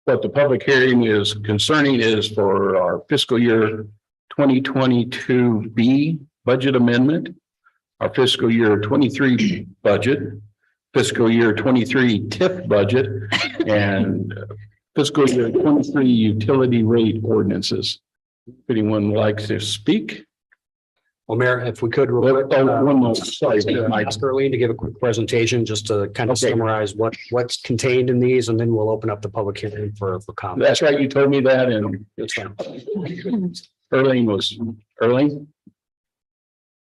What the public hearing is concerning is for our fiscal year 2022B budget amendment, our fiscal year 23 budget, fiscal year 23 TIF budget, and fiscal year 23 utility rate ordinances. If anyone would like to speak? Well, Mayor, if we could, One more, sorry, Mike. ask Earlene to give a quick presentation just to kind of Okay. summarize what's contained in these, and then we'll open up the public hearing for comment. That's right, you told me that, and That's fine. Earlene?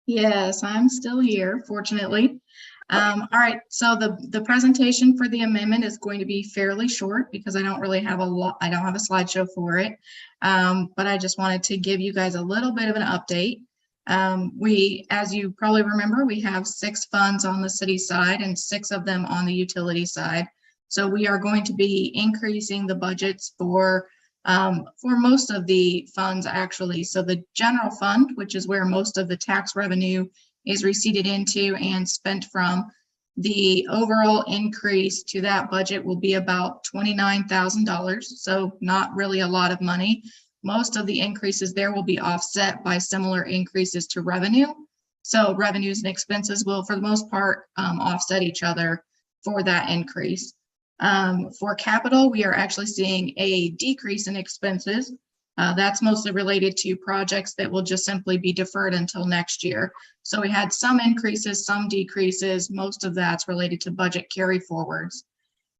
Yes, I'm still here, fortunately. All right, so the presentation for the amendment is going to be fairly short because I don't really have a lot, I don't have a slideshow for it. But I just wanted to give you guys a little bit of an update. As you probably remember, we have 6 funds on the city side and 6 of them on the utility side. So we are going to be increasing the budgets for most of the funds, actually. So the general fund, which is where most of the tax revenue is receipted into and spent from, the overall increase to that budget will be about $29,000. So not really a lot of money. Most of the increases there will be offset by similar increases to revenue. So revenues and expenses will, for the most part, offset each other for that increase. For capital, we are actually seeing a decrease in expenses. That's mostly related to projects that will just simply be deferred until next year. So we had some increases, some decreases. Most of that's related to budget carry forwards.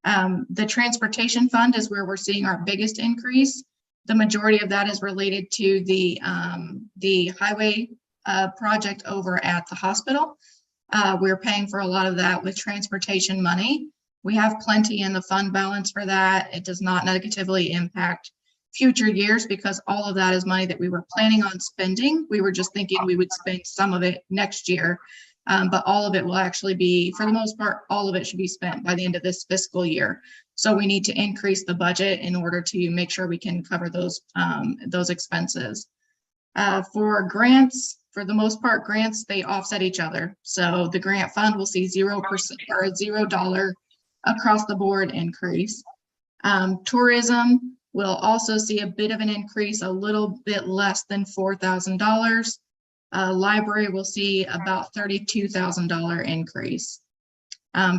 The transportation fund is where we're seeing our biggest increase. The majority of that is related to the highway project over at the hospital. We're paying for a lot of that with transportation money. We have plenty in the fund balance for that. It does not negatively impact future years because all of that is money that we were planning on spending. We were just thinking we would spend some of it next year, but all of it will actually be, for the most part, all of it should be spent by the end of this fiscal year. So we need to increase the budget in order to make sure we can cover those expenses. For grants, for the most part, grants, they offset each other. So the grant fund will see 0% or $0 across the board increase. Tourism will also see a bit of an increase, a little bit less than $4,000. Library will see about $32,000 increase.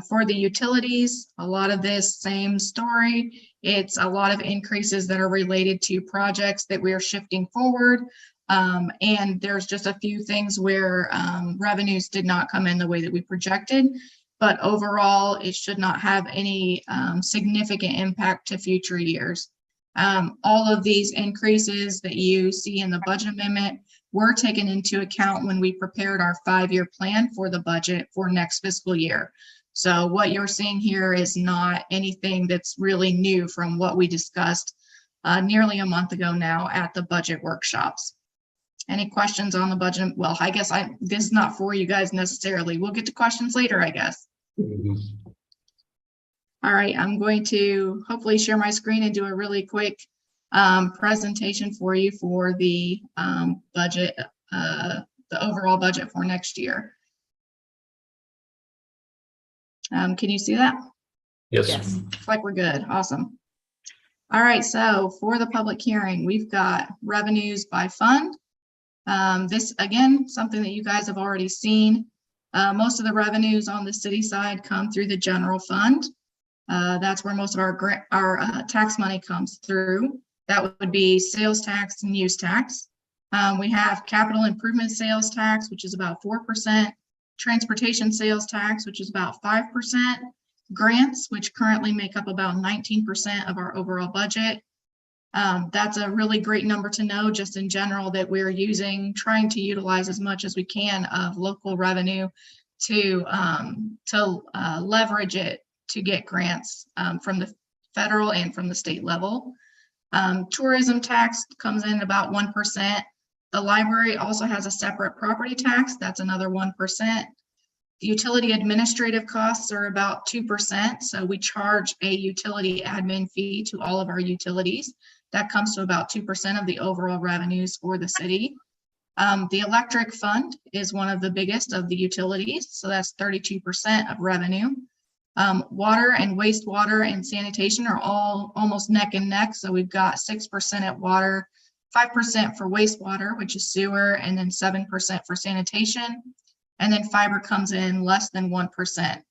For the utilities, a lot of this same story. It's a lot of increases that are related to projects that we are shifting forward. And there's just a few things where revenues did not come in the way that we projected. But overall, it should not have any significant impact to future years. All of these increases that you see in the budget amendment were taken into account when we prepared our 5-year plan for the budget for next fiscal year. So what you're seeing here is not anything that's really new from what we discussed nearly a month ago now at the budget workshops. Any questions on the budget? Well, I guess this is not for you guys necessarily. We'll get to questions later, I guess. All right, I'm going to hopefully share my screen and do a really quick presentation for you for the budget, the overall budget for next year. Can you see that? Yes. Looks like we're good. Awesome. All right, so for the public hearing, we've got revenues by fund. This, again, something that you guys have already seen. Most of the revenues on the city side come through the general fund. That's where most of our tax money comes through. That would be sales tax and use tax. We have capital improvement sales tax, which is about 4%. Transportation sales tax, which is about 5%. Grants, which currently make up about 19% of our overall budget. That's a really great number to know just in general that we're trying to utilize as much as we can of local revenue to leverage it to get grants from the federal and from the state level. Tourism tax comes in about 1%. The library also has a separate property tax. That's another 1%. The utility administrative costs are about 2%. So we charge a utility admin fee to all of our utilities. That comes to about 2% of the overall revenues for the city. The electric fund is one of the biggest of the utilities. So that's 32% of revenue. Water and wastewater and sanitation are all almost neck and neck. So we've got 6% at water, 5% for wastewater, which is sewer, and then 7% for sanitation. And then fiber comes in less than 1%.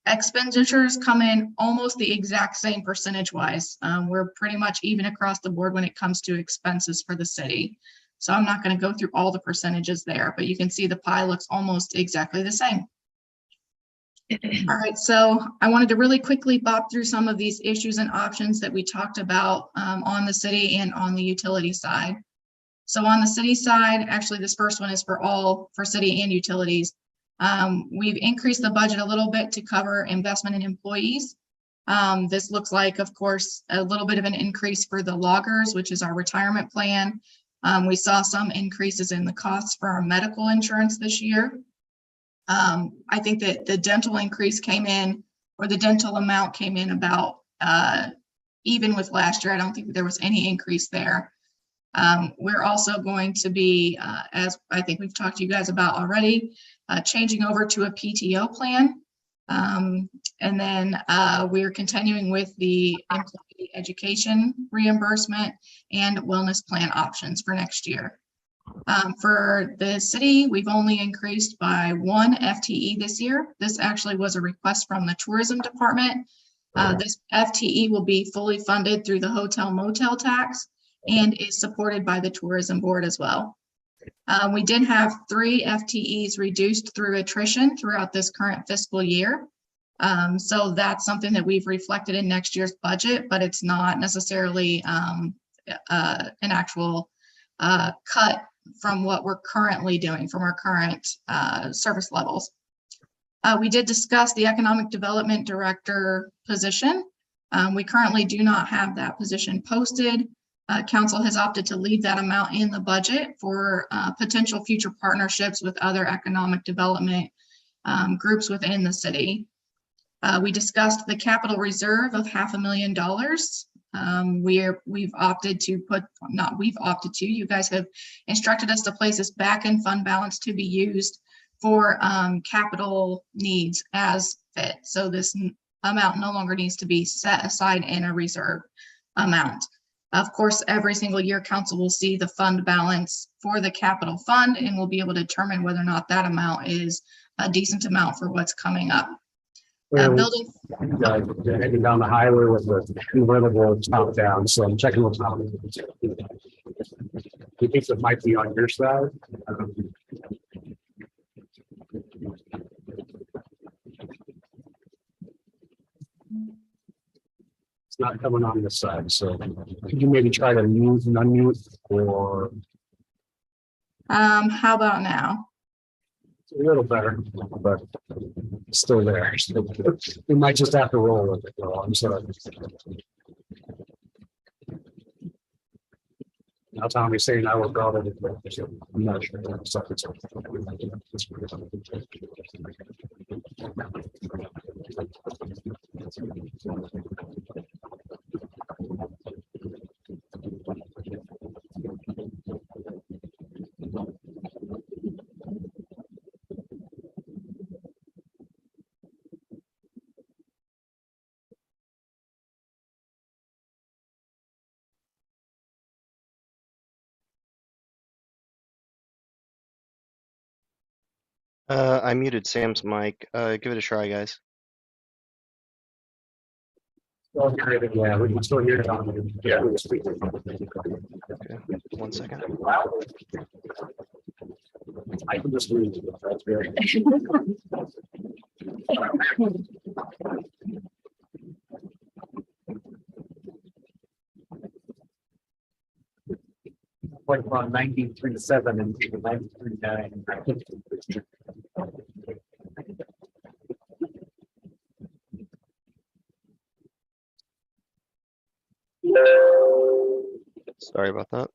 Expenditures come in almost the exact same percentage wise. We're pretty much even across the board when it comes to expenses for the city. So I'm not going to go through all the percentages there, but you can see the pie looks almost exactly the same. All right, so I wanted to really quickly bop through some of these issues and options that we talked about on the city and on the utility side. So on the city side, actually this first one is for city and utilities. We've increased the budget a little bit to cover investment in employees. This looks like, of course, a little bit of an increase for the loggers, which is our retirement plan. We saw some increases in the costs for our medical insurance this year. I think that the dental increase came in, or the dental amount came in about even with last year. I don't think there was any increase there. We're also going to be, as I think we've talked to you guys about already, changing over to a PTO plan. And then we're continuing with the employee education reimbursement and wellness plan options for next year. For the city, we've only increased by 1 FTE this year. This actually was a request from the tourism department. This FTE will be fully funded through the hotel motel tax and is supported by the tourism board as well. We did have 3 FTEs reduced through attrition throughout this current fiscal year. So that's something that we've reflected in next year's budget, but it's not necessarily an actual cut from what we're currently doing from our current service levels. We did discuss the economic development director position. We currently do not have that position posted. Council has opted to leave that amount in the budget for potential future partnerships with other economic development groups within the city. We discussed the capital reserve of $500,000. We've opted to you guys have instructed us to place this back in fund balance to be used for capital needs as fit. So this amount no longer needs to be set aside in a reserve amount. Of course, every single year council will see the fund balance for the capital fund and will be able to determine whether or not that amount is a decent amount for what's coming up. Building. Heading down the highway with the convertible top down, so I'm checking what's happening. You think it might be on your side? It's not coming on this side, so could you maybe try to mute and unmute, or How about now? it's a little better, but it's still there. We might just have to roll with it, though. I'm sorry. Now Tommy's saying I will probably. I'm not sure. I muted Sam's mic. Give it a try, guys. Yeah, we can still hear it on. Yeah. Okay, 1 second. I can just read it. That's very. Like from 1937 and 1939. Sorry about that.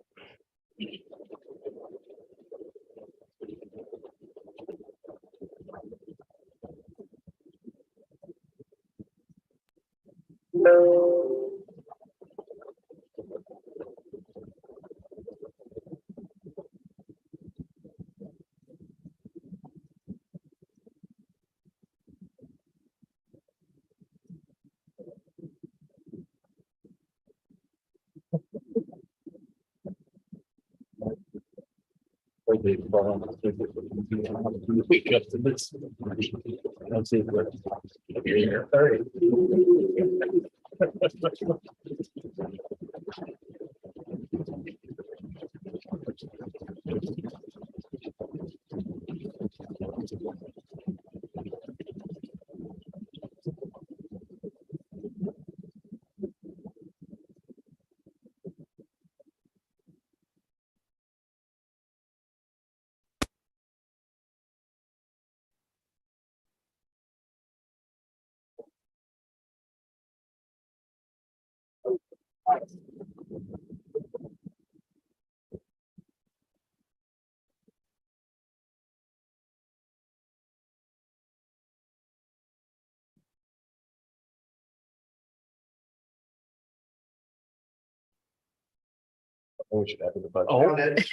We should add to the budget. Found it.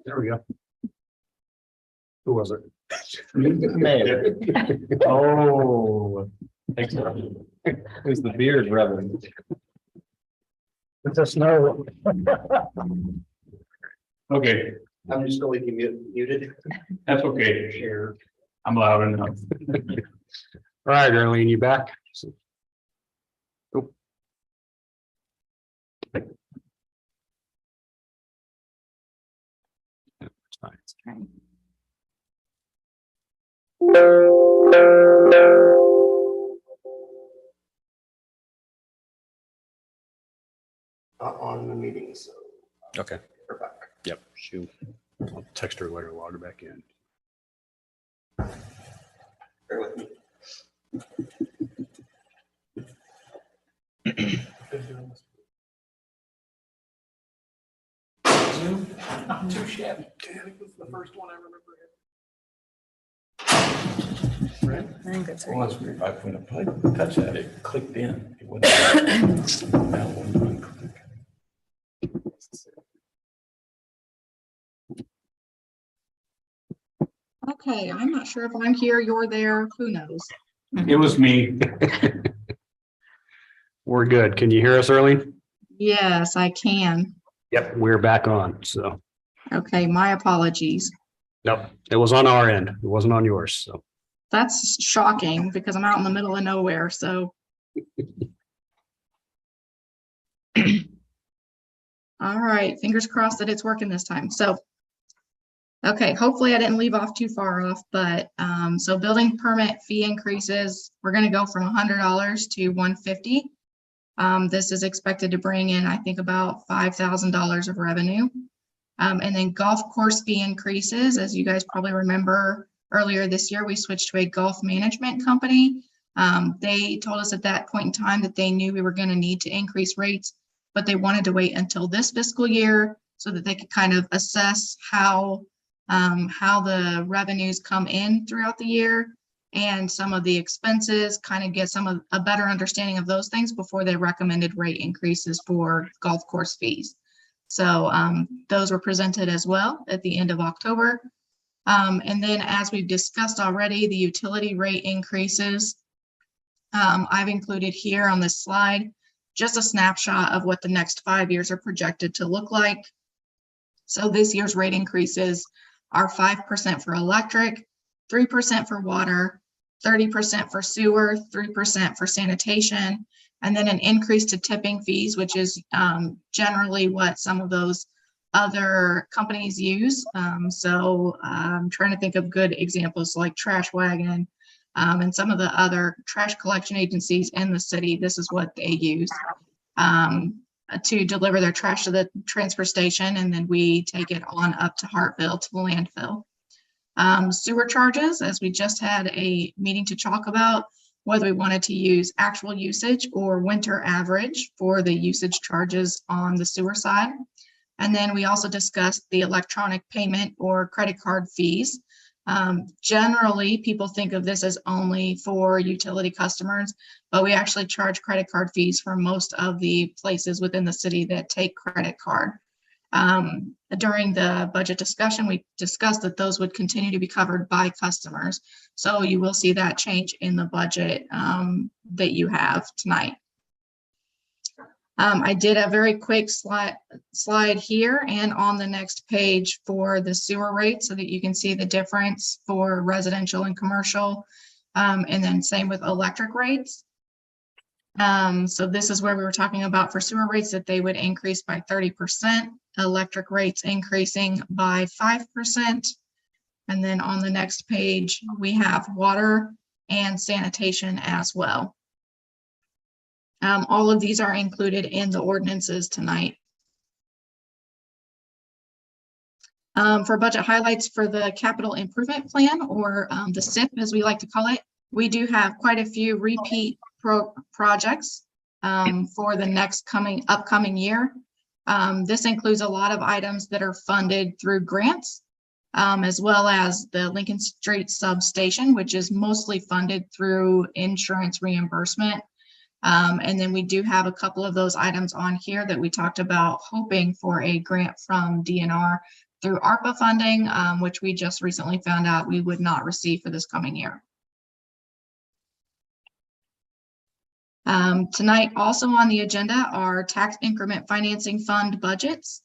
There we go. Who was it? Oh. Who's the beard rubbing? It's a snow. Okay, I'm just gonna leave you muted. that's okay. Sure. I'm loud enough. All right, Arlene, you back? Not on the meeting, so Okay. we're back. Yep. Shoot. I'll text her later, log her back in. Bear with me. Too shabby. was the first one I remember. I think that's Well, right. that's weird. When I touched that, it clicked in. It wouldn't- That one didn't click. Okay, I'm not sure if I'm here, you're there, who knows? It was me. We're good. Can you hear us, Arlene? Yes, I can. Yep, we're back on. So, Okay, my apologies. nope, it was on our end. It wasn't on yours. So, That's shocking because I'm out in the middle of nowhere, so. All right, fingers crossed that it's working this time. So, okay, hopefully I didn't leave off too far off, but so building permit fee increases, we're gonna go from $100 to $150. This is expected to bring in, I think, about $5,000 of revenue. And then golf course fee increases, as you guys probably remember, earlier this year, we switched to a golf management company. They told us at that point in time that they knew we were gonna need to increase rates, but they wanted to wait until this fiscal year so that they could kind of assess how the revenues come in throughout the year and some of the expenses, kind of get a better understanding of those things before they recommended rate increases for golf course fees. So those were presented as well at the end of October. And then as we've discussed already, the utility rate increases. I've included here on this slide just a snapshot of what the next 5 years are projected to look like. So this year's rate increases are 5% for electric, 3% for water, 30% for sewer, 3% for sanitation, and then an increase to tipping fees, which is generally what some of those other companies use. So I'm trying to think of good examples like Trash Wagon and some of the other trash collection agencies in the city. This is what they use to deliver their trash to the transfer station, and then we take it on up to Hartville to the landfill. Sewer charges, as we just had a meeting to talk about, whether we wanted to use actual usage or winter average for the usage charges on the sewer side. And then we also discussed the electronic payment or credit card fees. Generally, people think of this as only for utility customers, but we actually charge credit card fees for most of the places within the city that take credit card. During the budget discussion, we discussed that those would continue to be covered by customers. So you will see that change in the budget that you have tonight. I did a very quick slide here and on the next page for the sewer rate so that you can see the difference for residential and commercial. And then same with electric rates. So this is where we were talking about for sewer rates that they would increase by 30%, electric rates increasing by 5%. And then on the next page, we have water and sanitation as well. All of these are included in the ordinances tonight. For budget highlights for the capital improvement plan, or the SIP as we like to call it, we do have quite a few repeat projects for the next upcoming year. This includes a lot of items that are funded through grants, as well as the Lincoln Street substation, which is mostly funded through insurance reimbursement. And then we do have a couple of those items on here that we talked about hoping for a grant from DNR through ARPA funding, which we just recently found out we would not receive for this coming year. Tonight, also on the agenda are tax increment financing fund budgets.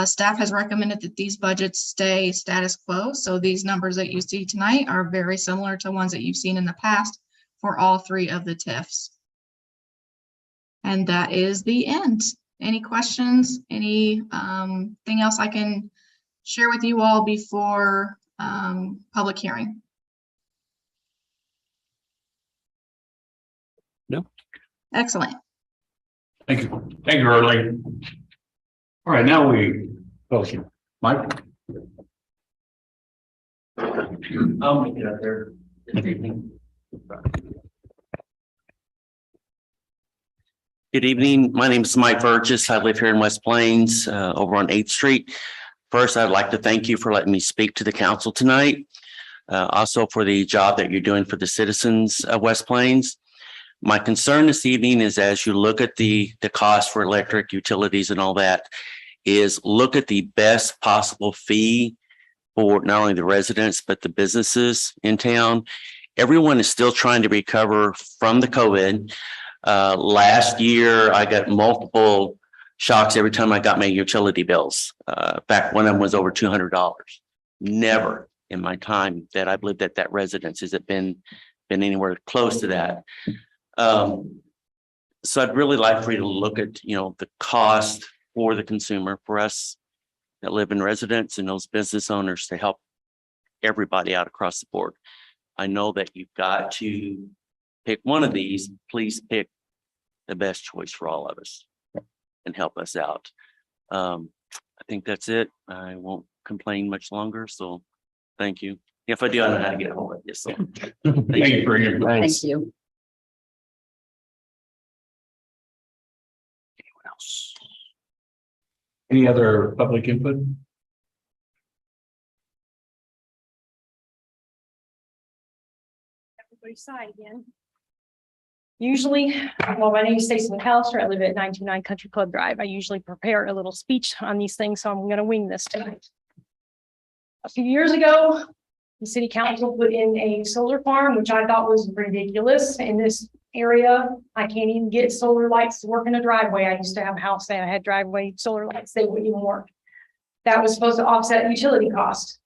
Staff has recommended that these budgets stay status quo. So these numbers that you see tonight are very similar to ones that you've seen in the past for all three of the TIFs. And that is the end. Any questions? Anything else I can share with you all before public hearing? No. Excellent. Thank you. Thank you, Early. All right, now okay, Mike. I'll make it out there this evening. Good evening. My name is Mike Burgess. I live here in West Plains, over on 8th Street. First, I'd like to thank you for letting me speak to the council tonight. Also for the job that you're doing for the citizens of West Plains. My concern this evening is, as you look at the cost for electric utilities and all that, is look at the best possible fee for not only the residents, but the businesses in town. Everyone is still trying to recover from the COVID. Last year, I got multiple shocks every time I got my utility bills. In fact, one of them was over $200. Never in my time that I've lived at that residence has it been anywhere close to that. So I'd really like for you to look at, the cost for the consumer, for us that live in residence and those business owners, to help everybody out across the board. I know that you've got to pick one of these. Please pick the best choice for all of us and help us out. I think that's it. I won't complain much longer. So thank you. If I do, I know how to get a hold of you. So Thank you for your Thank you. Anyone else? Any other public input? Everybody's side again. Usually, well, my name is Stacey McAllister. I live at 929 Country Club Drive. I usually prepare a little speech on these things, so I'm going to wing this tonight. A few years ago, the city council put in a solar farm, which I thought was ridiculous. In this area, I can't even get solar lights to work in a driveway. I used to have a house that had driveway solar lights. They wouldn't even work. That was supposed to offset utility cost.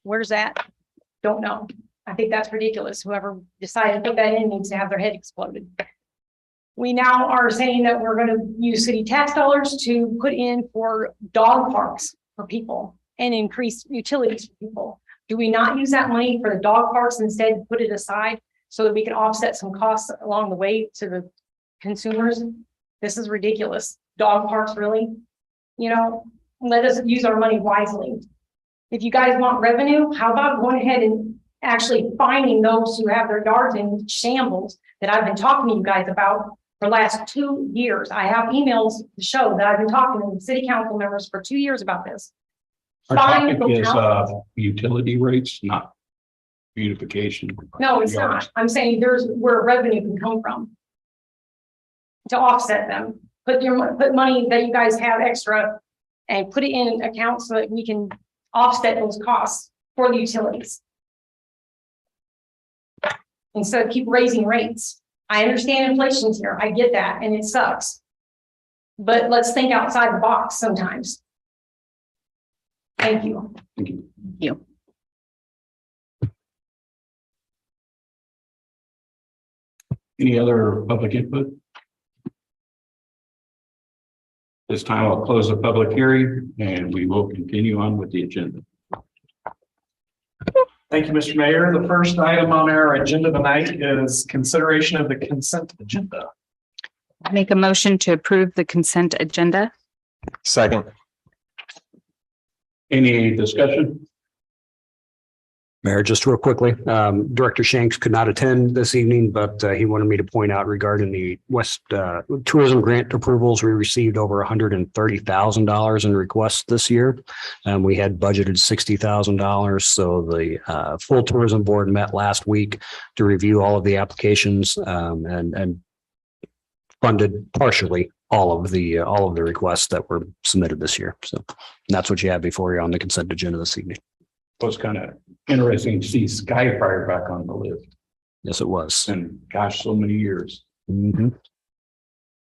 Where's that? Don't know. I think that's ridiculous. Whoever decided to put that in needs to have their head exploded. We now are saying that we're going to use city tax dollars to put in for dog parks for people and increase utilities for people. Do we not use that money for the dog parks instead, put it aside so that we can offset some costs along the way to the consumers? This is ridiculous. Dog parks, really? Let us use our money wisely. If you guys want revenue, how about going ahead and actually finding those who have their yards in shambles that I've been talking to you guys about for the last 2 years. I have emails to show that I've been talking to the city council members for 2 years about this. Our topic is utility rates, not beautification. No, it's not. I'm saying there's where revenue can come from to offset them. Put money that you guys have extra and put it in accounts so that we can offset those costs for the utilities. Instead of keep raising rates. I understand inflation's here. I get that, and it sucks. but let's think outside the box sometimes. Thank you. Any other public input? This time I'll close the public hearing and we will continue on with the agenda. Thank you, Mr. Mayor. The first item on our agenda tonight is consideration of the consent agenda. Make a motion to approve the consent agenda. Second. Any discussion? Mayor, just real quickly, Director Shanks could not attend this evening, but he wanted me to point out regarding the West Tourism Grant approvals, we received over $130,000 in requests this year. We had budgeted $60,000. So the full tourism board met last week to review all of the applications and funded partially all of the requests that were submitted this year. So that's what you have before you on the consent agenda this evening. It was kind of interesting to see Skyfire back on the list. Yes, it was. And gosh, so many years. Mhm.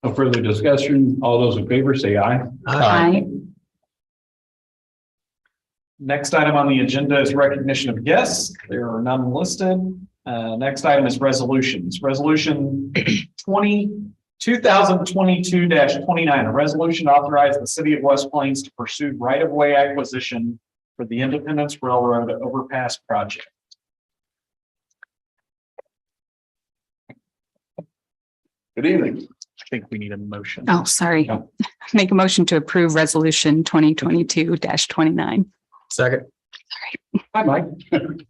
No further discussion. All those in favor say aye. Aye. Next item on the agenda is recognition of guests. There are none listed. Next item is resolutions. Resolution 2022-29, a resolution to authorize the city of West Plains to pursue right-of-way acquisition for the Independence Railroad overpass project. Good evening. I think we need a motion. Oh, sorry. Yeah. Make a motion to approve resolution 2022-29. Second. Hi, Mike.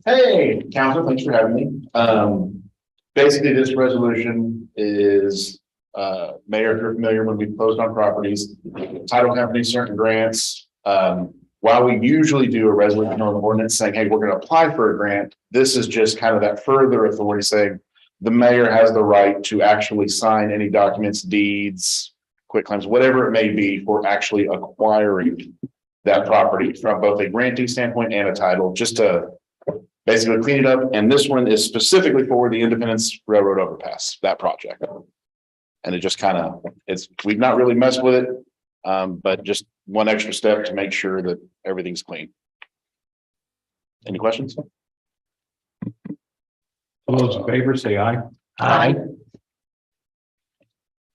Hey, Council, thanks for having me. Basically, this resolution is, Mayor, if you're familiar, when we closed on properties, title companies, certain grants. While we usually do a resolution or an ordinance saying, hey, we're going to apply for a grant, this is just kind of that further authority saying the mayor has the right to actually sign any documents, deeds, quitclaims, whatever it may be for actually acquiring that property from both a granting standpoint and a title, just to basically clean it up. And this one is specifically for the Independence Railroad overpass, that project. And it just kind of, we've not really messed with it, but just one extra step to make sure that everything's clean. Any questions? All those in favor say aye. Aye.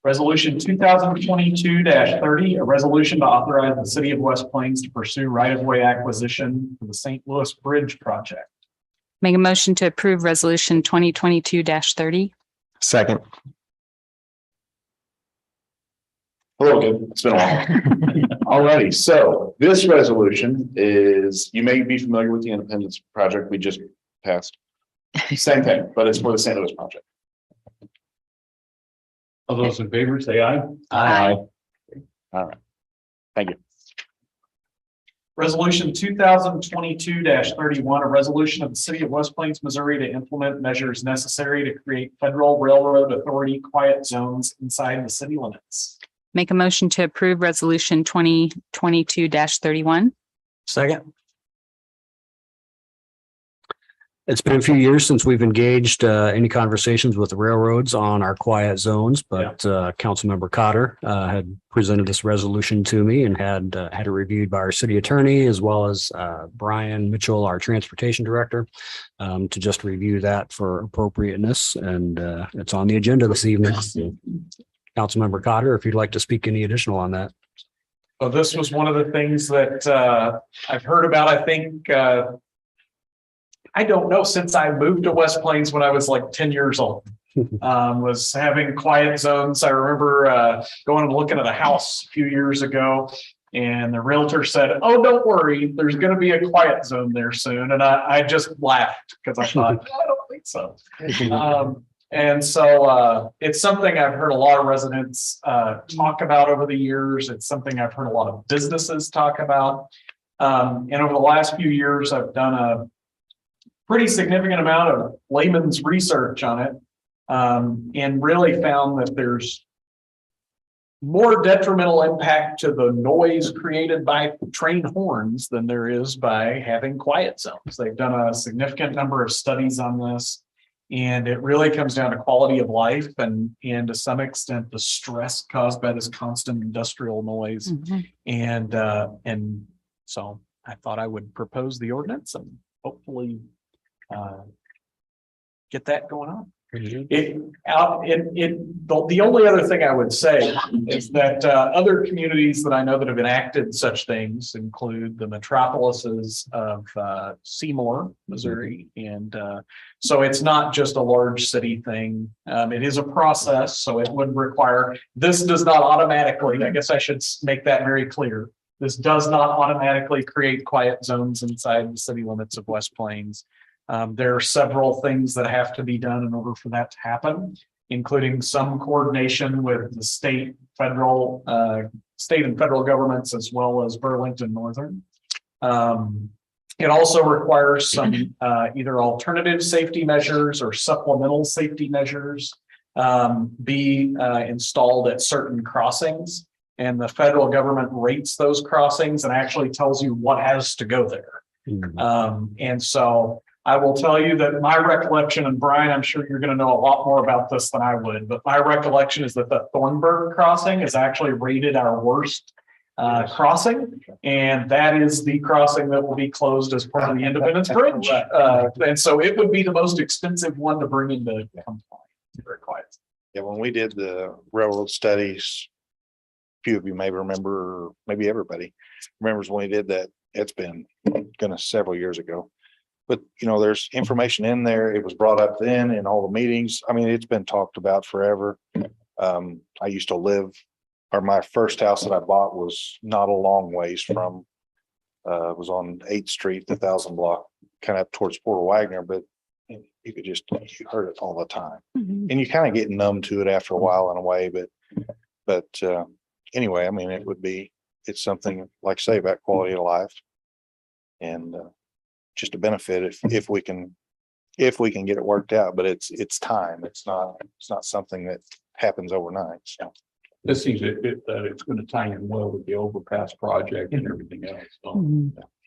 Resolution 2022-30, a resolution to authorize the city of West Plains to pursue right-of-way acquisition for the St. Louis Bridge project. Make a motion to approve resolution 2022-30. Second. Hello again. It's been a while. Alrighty, so this resolution is, you may be familiar with the Independence project we just passed. Same thing, but it's for the St. Louis project. All those in favor say aye. Aye. All right. Thank you. Resolution 2022-31, a resolution of the city of West Plains, Missouri to implement measures necessary to create Federal Railroad Authority quiet zones inside the city limits. Make a motion to approve resolution 2022-31. Second. It's been a few years since we've engaged any conversations with the railroads on our quiet zones, but Councilmember Cotter had presented this resolution to me and had it reviewed by our city attorney as well as Brian Mitchell, our transportation director, to just review that for appropriateness. And it's on the agenda this evening. So, Councilmember Cotter, if you'd like to speak any additional on that. Well, this was one of the things that I've heard about, I think, I don't know, since I moved to West Plains when I was like 10 years old, was having quiet zones. I remember going and looking at a house a few years ago and the realtor said, oh, don't worry, there's going to be a quiet zone there soon. And I just laughed because I thought, I don't think so. And so it's something I've heard a lot of residents talk about over the years. It's something I've heard a lot of businesses talk about. And over the last few years, I've done a pretty significant amount of layman's research on it, and really found that there's more detrimental impact to the noise created by train horns than there is by having quiet zones. They've done a significant number of studies on this. And it really comes down to quality of life and to some extent, the stress caused by this constant industrial noise. And so I thought I would propose the ordinance and hopefully get that going on. The only other thing I would say is that other communities that I know that have enacted such things include the metropolises of Seymour, Missouri. And so it's not just a large city thing. It is a process, so it would require, this does not automatically, I guess I should make that very clear. This does not automatically create quiet zones inside the city limits of West Plains. There are several things that have to be done in order for that to happen, including some coordination with the state and federal governments, as well as Burlington Northern. It also requires some either alternative safety measures or supplemental safety measures be installed at certain crossings. And the federal government rates those crossings and actually tells you what has to go there. And so I will tell you that my recollection, and Brian, I'm sure you're going to know a lot more about this than I would, but my recollection is that the Thornburg crossing is actually rated our worst crossing. And that is the crossing that will be closed as part of the Independence Bridge. And so it would be the most expensive one to bring into compliance. Very quiet. Yeah, when we did the railroad studies, a few of you may remember, maybe everybody remembers when we did that. It's been several years ago. But, there's information in there. It was brought up then in all the meetings. I mean, it's been talked about forever. I used to live, or my first house that I bought was not a long ways from, it was on 8th Street, the 1000 block, kind of up towards Porter Wagner, but you heard it all the time. And you kind of get numb to it after a while in a way, but anyway, I mean, it's something like say about quality of life. And, just a benefit if we can get it worked out, but it's time. It's not something that happens overnight. So This seems that it's going to tie in well with the overpass project and everything else. So,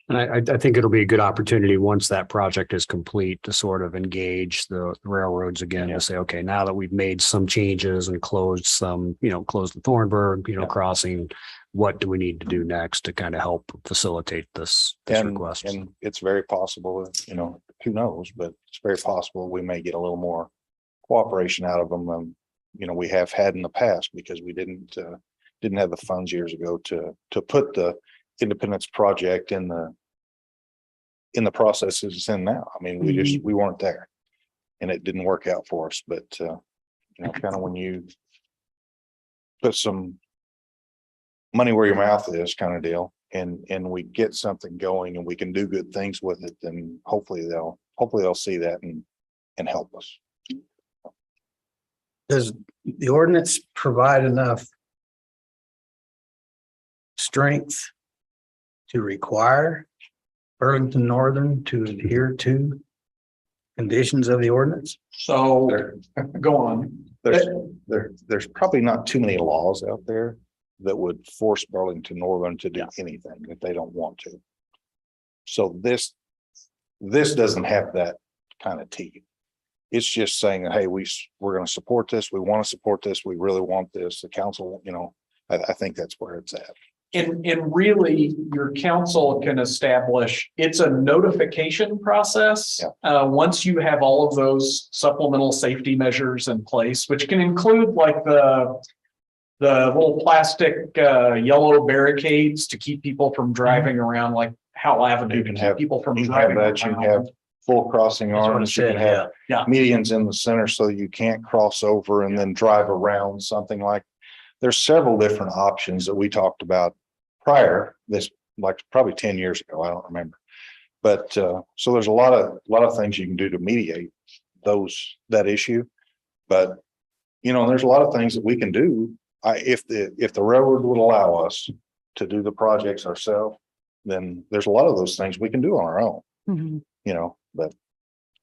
And I think it'll be a good opportunity once that project is complete to sort of engage the railroads again to say, okay, now that we've made some changes and closed the Thornburg, crossing, what do we need to do next to kind of help facilitate this request? And it's very possible, who knows, but it's very possible we may get a little more cooperation out of them than, we have had in the past, because we didn't have the funds years ago to put the Independence project in the processes it's in now. I mean, we weren't there and it didn't work out for us, but kind of when you put some money where your mouth is kind of deal, and we get something going and we can do good things with it, then hopefully they'll see that and help us. Does the ordinance provide enough strength to require Burlington Northern to adhere to conditions of the ordinance? So go on. There's probably not too many laws out there that would force Burlington Northern to do anything if they don't want to. So this doesn't have that kind of teeth. It's just saying that, hey, we're going to support this. We want to support this. We really want this. The council, I think that's where it's at. And really, your council can establish, it's a notification process. Once you have all of those supplemental safety measures in place, which can include like the little plastic yellow barricades to keep people from driving around, like Howell Avenue, You can have people from You can have driving that, you can have around. full crossing arms, you can have Yeah. medians in the center so you can't cross over and then drive around something like. There's several different options that we talked about prior, this like probably 10 years ago, I don't remember. But so there's a lot of things you can do to mediate that issue. But there's a lot of things that we can do. If the railroad would allow us to do the projects ourselves, then there's a lot of those things we can do on our own. But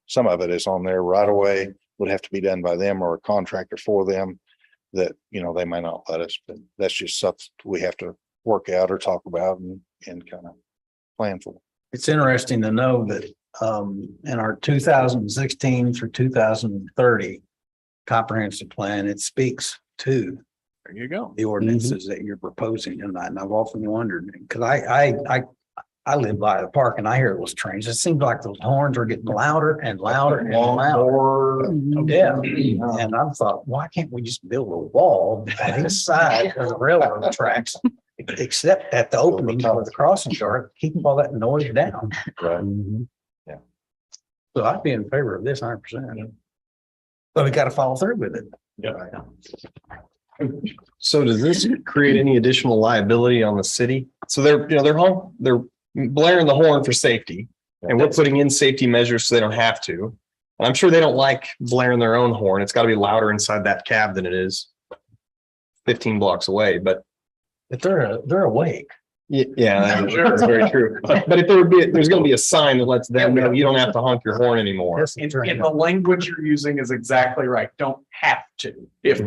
some of it is on their right away, would have to be done by them or a contractor for them that, they might not let us, but that's just something we have to work out or talk about and kind of plan for. It's interesting to know that in our 2016 through 2030 comprehensive plan, it speaks to There you go. the ordinances that you're proposing tonight. And I've often wondered, because I live by the park and I hear those trains. It seems like those horns are getting louder and louder and louder. Yeah, and I thought, why can't we just build a wall on each side of the railroad tracks? Except at the opening of the crossing guard, keep all that noise down. Right. Yeah. So I'd be in favor of this 100%. But we got to follow through with it. Yeah. So does this create any additional liability on the city? So they're blaring the horn for safety and we're putting in safety measures so they don't have to. And I'm sure they don't like blaring their own horn. It's got to be louder inside that cab than it is 15 blocks away, but They're awake. yeah, that's very true. But if there's going to be a sign that lets them know you don't have to honk your horn anymore. And the language you're using is exactly right. Don't have to. If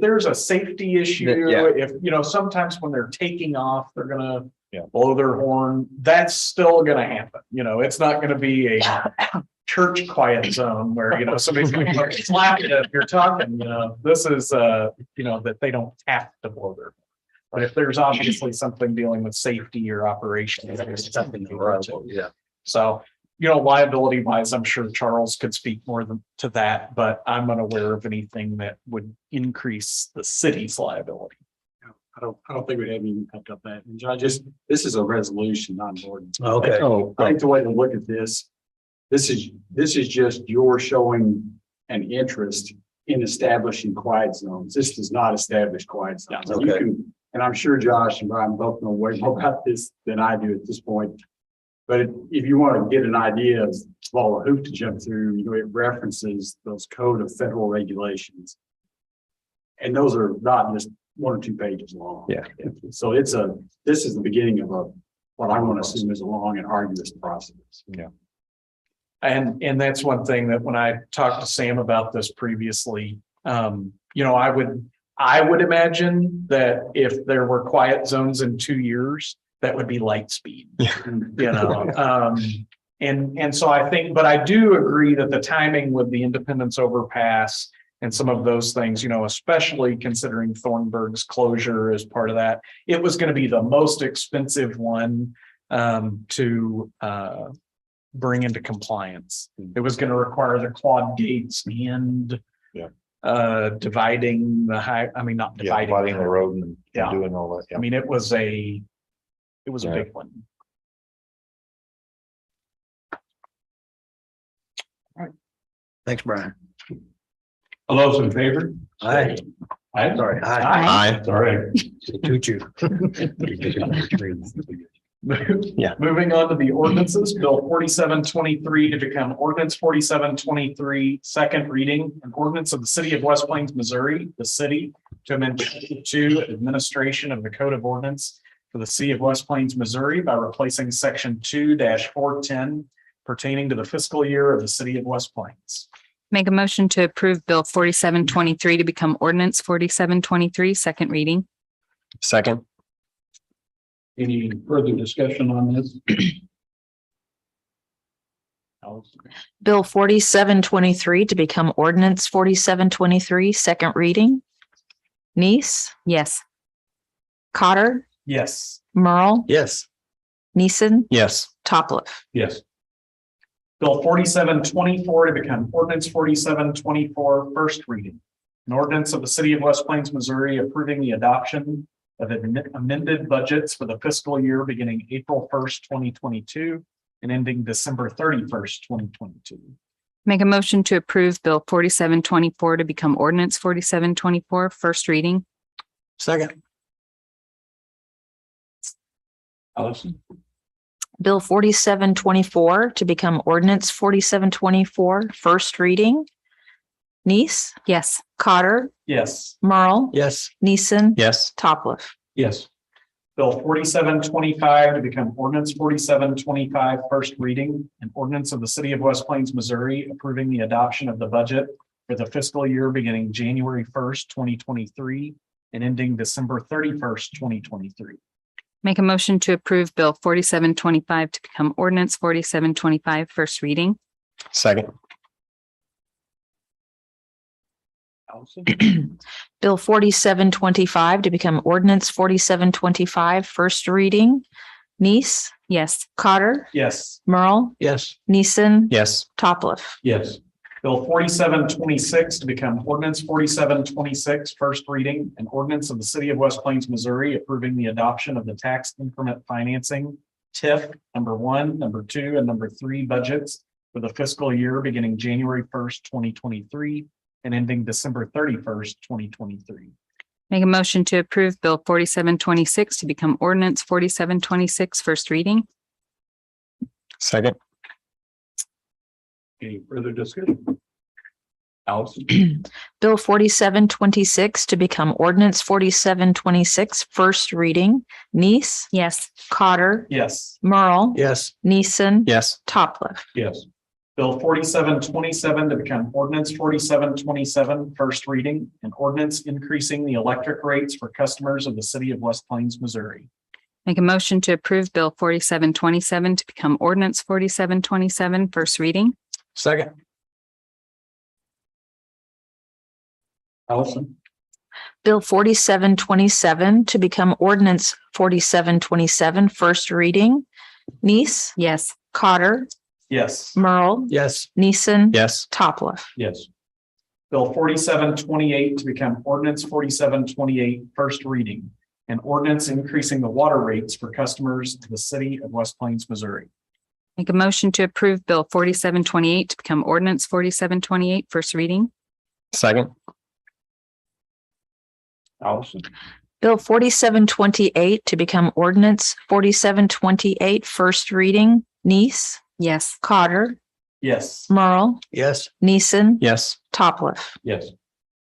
there's a safety issue, Yeah. if, sometimes when they're taking off, they're gonna blow their horn, that's still gonna happen. It's not gonna be a church quiet zone where, somebody's gonna slap you if you're talking, this is, that they don't have to blow their horn. But if there's obviously something dealing with safety or operations, there's something to. Yeah. So, liability wise, I'm sure Charles could speak more to that, but I'm unaware of anything that would increase the city's liability. I don't think we'd have any impact on that. And this is a resolution, not an ordinance. Okay. Oh, I think the way to look at this is just your showing an interest in establishing quiet zones. This does not establish quiet zones. Okay. You can, and I'm sure Josh and Brian both know way more about this than I do at this point. But if you want to get an idea of all the hoop to jump through, it references those code of federal regulations. And those are not just 1 or 2 pages long. Yeah. So this is the beginning of what I want to assume is a long and arduous process. Yeah. And that's one thing that when I talked to Sam about this previously, I would imagine that if there were quiet zones in 2 years, that would be light speed. And so I think, but I do agree that the timing with the Independence overpass and some of those things, especially considering Thornburg's closure as part of that, it was going to be the most expensive one to bring into compliance. It was going to require the quad gates and dividing the not dividing. Dividing the road and Yeah. doing all that. I mean, it was a big one. Thanks, Brian. All those in favor? Aye. I'm sorry. Aye. Sorry. Toot you. Yeah. Moving on to the ordinances, Bill 4723 to become ordinance 4723, second reading, an ordinance of the city of West Plains, Missouri, the city to amend to administration of the code of ordinance for the city of West Plains, Missouri by replacing section 2-410 pertaining to the fiscal year of the city of West Plains. Make a motion to approve Bill 4723 to become ordinance 4723, second reading. Second. Any further discussion on this? Bill 4723 to become ordinance 4723, second reading. Neese, Yes. Cotter, Yes. Merle, Yes. Neeson, Yes. Topliff. Yes. Bill 4724 to become ordinance 4724, first reading. An ordinance of the city of West Plains, Missouri, approving the adoption of amended budgets for the fiscal year beginning April 1st, 2022 and ending December 31st, 2022. Make a motion to approve Bill 4724 to become ordinance 4724, first reading. Second. Allison? Bill 4724 to become ordinance 4724, first reading. Neese, Yes. Cotter, Yes. Merle, Yes. Neeson, Yes. Topliff. Yes. Bill 4725 to become ordinance 4725, first reading. An ordinance of the city of West Plains, Missouri, approving the adoption of the budget for the fiscal year beginning January 1st, 2023 and ending December 31st, 2023. Make a motion to approve Bill 4725 to become ordinance 4725, first reading. Second. Allison? Bill 4725 to become ordinance 4725, first reading. Neese, Yes. Cotter, Yes. Merle, Yes. Neeson, Yes. Topliff. Yes. Bill 4726 to become ordinance 4726, first reading, an ordinance of the city of West Plains, Missouri, approving the adoption of the tax increment financing TIF number 1, number 2, and number 3 budgets for the fiscal year beginning January 1st, 2023 and ending December 31st, 2023. Make a motion to approve Bill 4726 to become ordinance 4726, first reading. Second. Any further discussion? Allison? Bill 4726 to become ordinance 4726, first reading. Neese, Yes. Cotter, Yes. Merle, Yes. Neeson, Yes. Topliff. Yes. Bill 4727 to become ordinance 4727, first reading, an ordinance increasing the electric rates for customers of the city of West Plains, Missouri. Make a motion to approve Bill 4727 to become ordinance 4727, first reading. Second. Allison? Bill 4727 to become ordinance 4727, first reading. Neese, Yes. Cotter, Yes. Merle, Yes. Neeson, Yes. Topliff. Yes. Bill 4728 to become ordinance 4728, first reading, an ordinance increasing the water rates for customers of the city of West Plains, Missouri. Make a motion to approve Bill 4728 to become ordinance 4728, first reading. Second. Allison? Bill 4728 to become ordinance 4728, first reading. Neese, Yes. Cotter, Yes. Merle, Yes. Neeson, Yes. Topliff. Yes.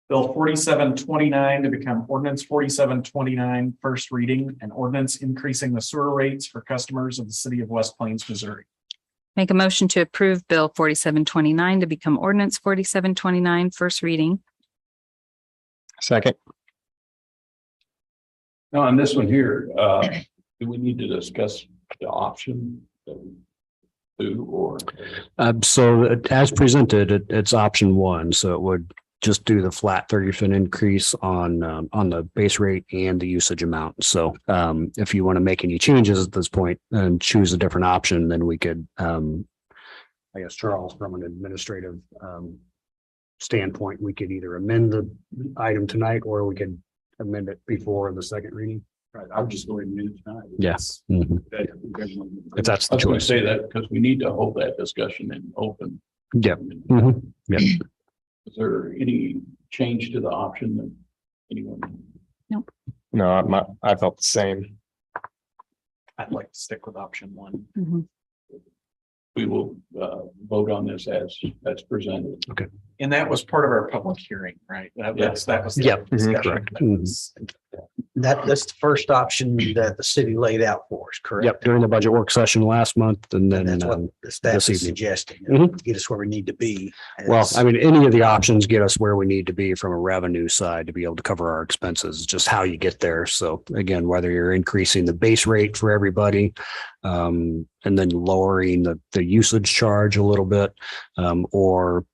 Bill 4729 to become ordinance 4729, first reading, an ordinance increasing the sewer rates for customers of the city of West Plains, Missouri. Make a motion to approve Bill 4729 to become ordinance 4729, first reading. Second. Now, on this one here, do we need to discuss the option that we do or? So as presented, it's option one, so it would just do the flat 30% increase on the base rate and the usage amount. So if you want to make any changes at this point and choose a different option, then we could, I guess, Charles, from an administrative standpoint, we could either amend the item tonight or we could amend it before the second reading. Right, I'm just going to minute tonight. Yes. If that's I the was going to choice. say that because we need to hold that discussion in open. Yep. Mhm. Yep. Is there any change to the option that anyone? No, I felt the same. I'd like to stick with option 1. Mhm. We will vote on this as presented. Okay. And that was part of our public hearing, right? That was. the Yep, discussion correct. that was- That's the first option that the city laid out for us, correct? Yep, during the budget work session last month and then, That's what the staff this is evening. suggesting, Mhm. to get us where we need to be. well, I mean, any of the options get us where we need to be from a revenue side to be able to cover our expenses, just how you get there. So again, whether you're increasing the base rate for everybody, and then lowering the usage charge a little bit, or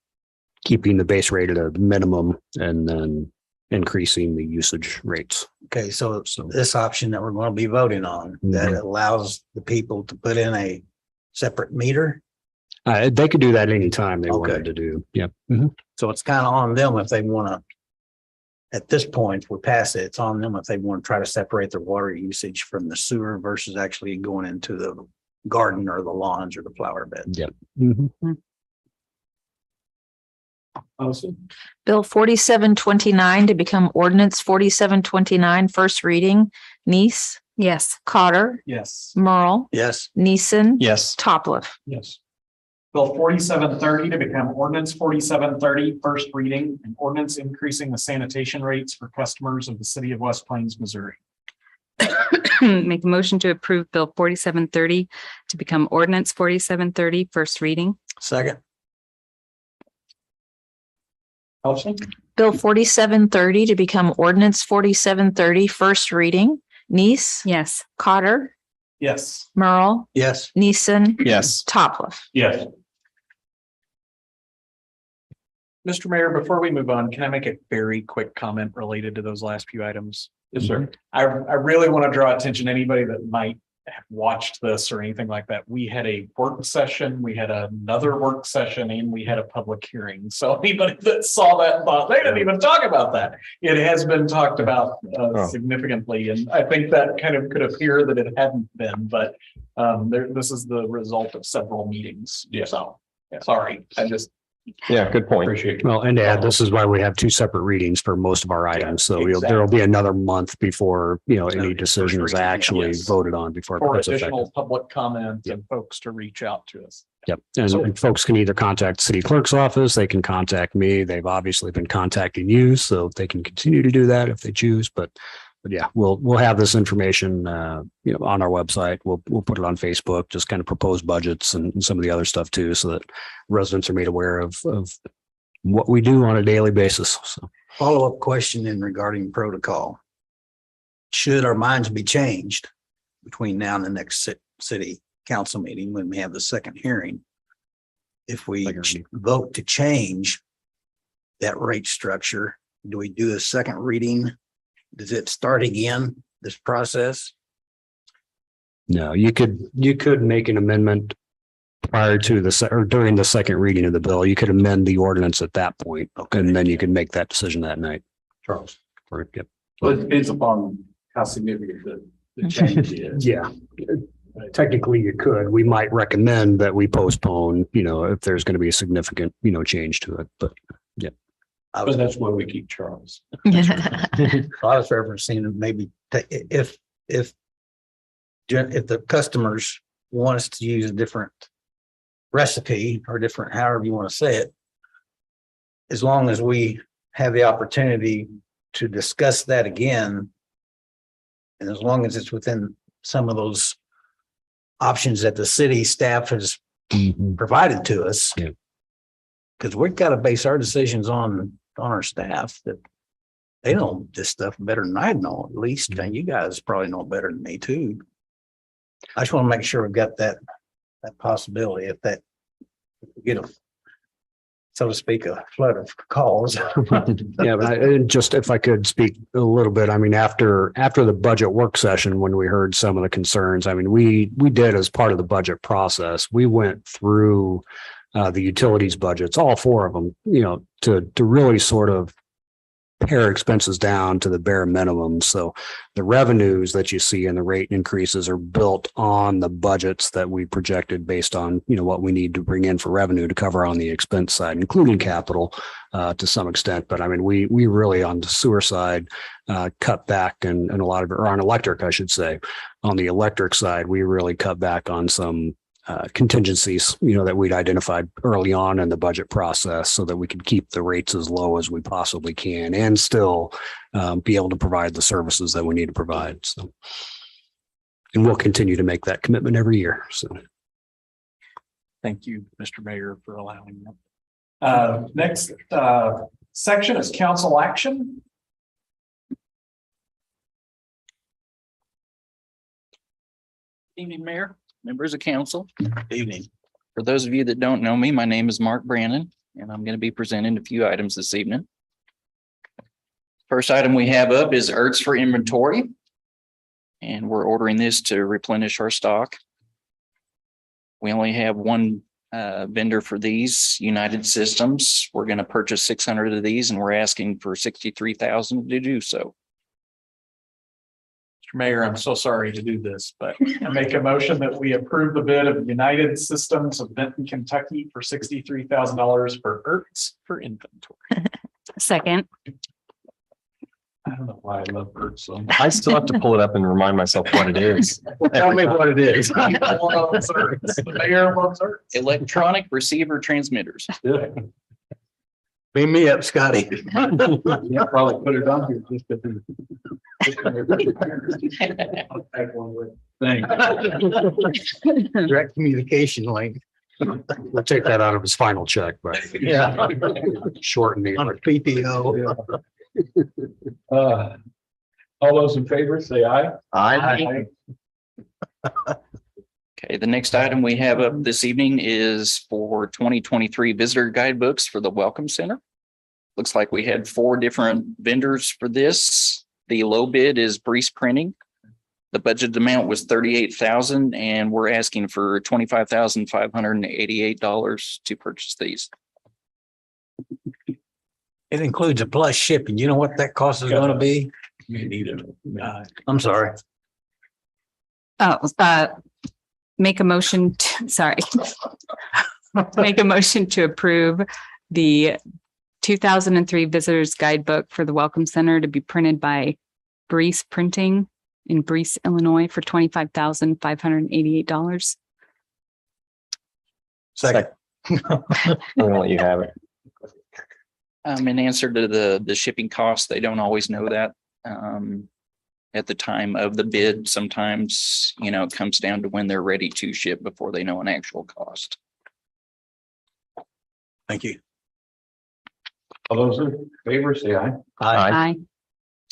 keeping the base rate at a minimum and then increasing the usage rates. Okay, so this option that we're going to be voting on, that allows the people to put in a separate meter. They could do that anytime they Okay. wanted to do. Yep. So it's kind of on them if they want to. At this point, if we pass it, it's on them if they want to try to separate their water usage from the sewer versus actually going into the garden or the lawns or the flower beds. Yep. Mhm. Allison? Bill 4729 to become ordinance 4729, first reading. Neese, Yes. Cotter, Yes. Merle, Yes. Neeson, Yes. Topliff. Yes. Bill 4730 to become ordinance 4730, first reading, an ordinance increasing the sanitation rates for customers of the city of West Plains, Missouri. Make a motion to approve Bill 4730 to become ordinance 4730, first reading. Second. Allison? Bill 4730 to become ordinance 4730, first reading. Nice, Yes. Cotter, Yes. Merle, Yes. Neeson, Yes. Topliff. Yes. Mr. Mayor, before we move on, can I make a very quick comment related to those last few items? Yes, sir. I really want to draw attention to anybody that might have watched this or anything like that. We had a work session, we had another work session, and we had a public hearing. So anybody that saw that and thought, they didn't even talk about that. It has been talked about significantly, and I think that kind of could appear that it hadn't been, but this is the result of several meetings. Yeah. So, sorry, I just Yeah, good point. Appreciate it. Well, and to add, this is why we have two separate readings for most of our items. So there'll be another month before, any decision is actually Yes. voted on before it for becomes effective. additional public comment and folks to reach out to us. Yep. And folks can either contact city clerk's office, they can contact me. They've obviously been contacting you, so they can continue to do that if they choose. But yeah, we'll have this information, on our website. We'll put it on Facebook, just kind of propose budgets and some of the other stuff too, so that residents are made aware of what we do on a daily basis. So. Follow-up question in regarding protocol. Should our minds be changed between now and the next city council meeting when we have the second hearing? If we vote to change that rate structure, do we do a second reading? Does it start again, this process? No, you could make an amendment prior to or during the second reading of the bill. You could amend the ordinance at that point, and then you could make that decision that night. Charles. Yep. Well, it depends upon how significant the change is. Yeah. Technically, you could. We might recommend that we postpone, if there's going to be a significant, change to it, but yeah. But that's why we keep Charles. I was referencing maybe if the customers want us to use a different recipe or different, however you want to say it, as long as we have the opportunity to discuss that again, and as long as it's within some of those options that the city staff has provided to us. Yeah. Because we've got to base our decisions on our staff that they know this stuff better than I know, at least. And you guys probably know better than me too. I just want to make sure we've got that possibility if we get so to speak, a flood of calls. Yeah, but just if I could speak a little bit, after the budget work session, when we heard some of the concerns, we did as part of the budget process, we went through the utilities budgets, all four of them, to really sort of pare expenses down to the bare minimum. So the revenues that you see and the rate increases are built on the budgets that we projected based on, what we need to bring in for revenue to cover on the expense side, including capital to some extent. But we really on the sewer side cut back and a lot of it, or on electric, I should say. On the electric side, we really cut back on some contingencies, that we'd identified early on in the budget process so that we could keep the rates as low as we possibly can and still be able to provide the services that we need to provide. So, and we'll continue to make that commitment every year. So, thank you, Mr. Mayor, for allowing that. Next section is council action. Evening, Mayor, members of council. Evening. For those of you that don't know me, my name is Mark Brannon, and I'm going to be presenting a few items this evening. First item we have up is ERTs for inventory. And we're ordering this to replenish our stock. We only have one vendor for these, United Systems. We're going to purchase 600 of these, and we're asking for $63,000 to do so. Mr. Mayor, I'm so sorry to do this, but I make a motion that we approve the bid of United Systems of Benton, Kentucky for $63,000 for ERTs for inventory. Second. I don't know why I love Kurt so much. I still have to pull it up and remind myself what it is. Tell me what it is. The mayor loves ERTs. Electronic receiver transmitters. Beam me up, Scotty. Yeah, probably put it on here just to. Thanks. Direct communication link. we'll take that out of his final check, but Yeah. shorten the. On a PTO. All those in favor, say aye. Aye. Okay, the next item we have up this evening is for 2023 visitor guidebooks for the Welcome Center. Looks like we had 4 different vendors for this. The low bid is Breeze Printing. The budget amount was $38,000 and we're asking for $25,588 to purchase these. It includes a plus shipping. You know what that cost is gonna be? I'm sorry. Make a motion, sorry. Make a motion to approve the 2003 Visitors Guidebook for the Welcome Center to be printed by Breeze Printing in Breeze, Illinois for $25,588. Second. I'm gonna let you have it. In answer to the shipping costs, they don't always know that. At the time of the bid, sometimes, it comes down to when they're ready to ship before they know an actual cost. Thank you. All those in favor, say aye. Aye.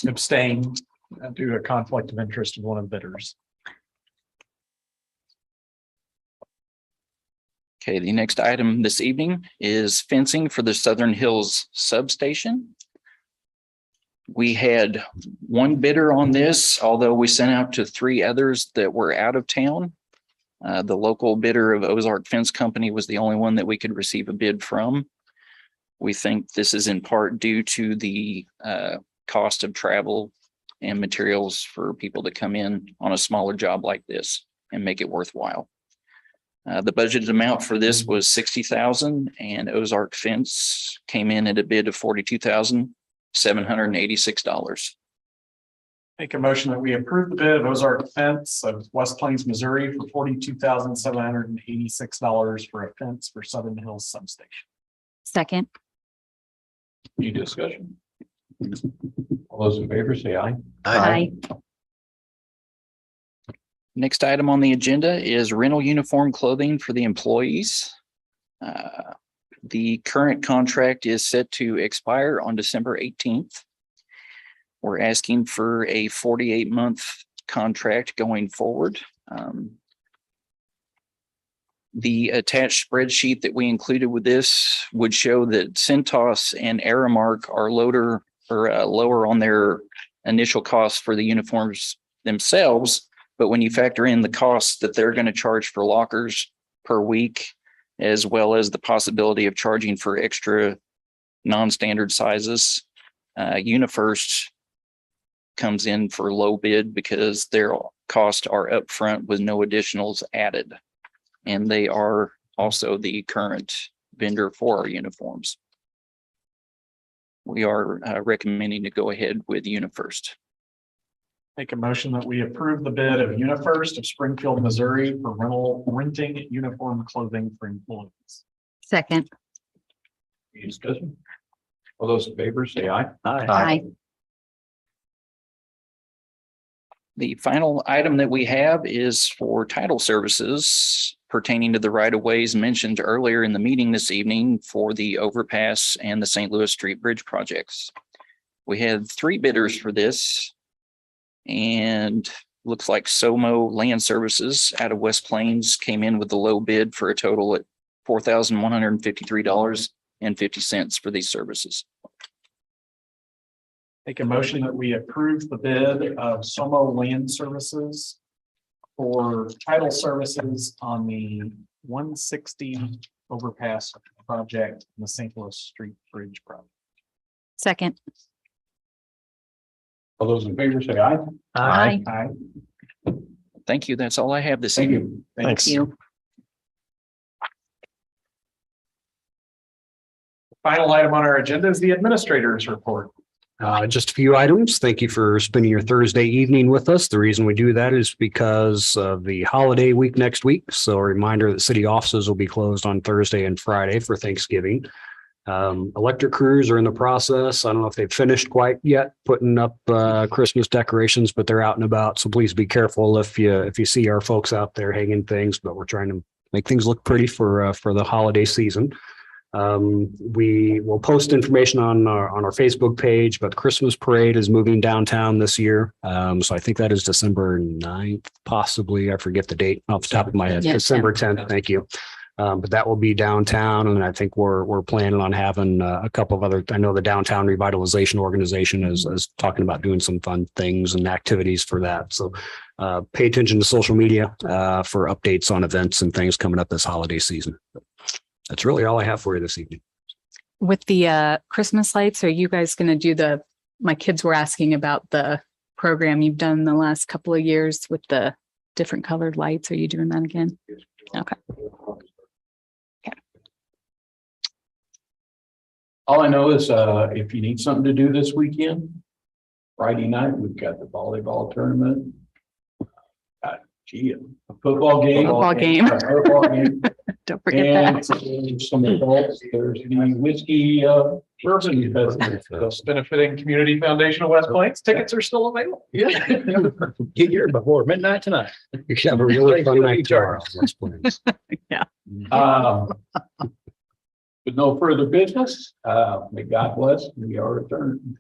Abstain due to a conflict of interest of one of the bidders. Okay, the next item this evening is fencing for the Southern Hills substation. We had 1 bidder on this, although we sent out to 3 others that were out of town. The local bidder of Ozark Fence Company was the only one that we could receive a bid from. We think this is in part due to the cost of travel and materials for people to come in on a smaller job like this and make it worthwhile. The budgeted amount for this was $60,000 and Ozark Fence came in at a bid of $42,786. Make a motion that we approve the bid of Ozark Fence of West Plains, Missouri for $42,786 for a fence for Southern Hills substation. Second. Any discussion? All those in favor, say aye. Aye. Next item on the agenda is rental uniform clothing for the employees. The current contract is set to expire on December 18th. We're asking for a 48-month contract going forward. The attached spreadsheet that we included with this would show that Cintas and Aramark are lower on their initial costs for the uniforms themselves. But when you factor in the costs that they're going to charge for lockers per week, as well as the possibility of charging for extra non-standard sizes, UniFirst comes in for low bid because their costs are upfront with no additionals added. And they are also the current vendor for our uniforms. We are recommending to go ahead with UniFirst. Make a motion that we approve the bid of UniFirst of Springfield, Missouri for renting uniform clothing for employees. Second. Any discussion? All those in favor, say aye. Aye. The final item that we have is for title services pertaining to the right-of-ways mentioned earlier in the meeting this evening for the overpass and the St. Louis Street Bridge projects. We had 3 bidders for this. And looks like Somo Land Services out of West Plains came in with the low bid for a total at $4,153.50 for these services. Make a motion that we approve the bid of Somo Land Services for title services on the 160 overpass project in the St. Louis Street Bridge project. Second. All those in favor, say aye. Aye. Aye. Thank you. That's all I have this Thank evening. you. Thanks. Final item on our agenda is the administrator's report. Just a few items. Thank you for spending your Thursday evening with us. The reason we do that is because of the holiday week next week. So a reminder that city offices will be closed on Thursday and Friday for Thanksgiving. Electric crews are in the process. I don't know if they've finished quite yet putting up Christmas decorations, but they're out and about. So please be careful if you see our folks out there hanging things, but we're trying to make things look pretty for the holiday season. We will post information on our Facebook page, but Christmas parade is moving downtown this year. So I think that is December 9th, possibly. I forget the date off the top of my head. Yeah. December 10th. Thank you. But that will be downtown, and I think we're planning on having a couple of other. I know the Downtown Revitalization Organization is talking about doing some fun things and activities for that. So pay attention to social media for updates on events and things coming up this holiday season. That's really all I have for you this evening. With the Christmas lights, are you guys going to do my kids were asking about the program you've done the last couple of years with the different colored lights. Are you doing that again? Okay. All I know is, if you need something to do this weekend, Friday night, we've got the volleyball tournament. A football game. Football game. Football game. Don't forget And that. some adults, there's the whiskey, bourbon festival. Those benefiting Community Foundation of West Plains. Tickets are still available. Yeah. Get here before midnight tonight. You should have a really fun night tomorrow. Let's play. With no further business, may God bless. We are adjourned.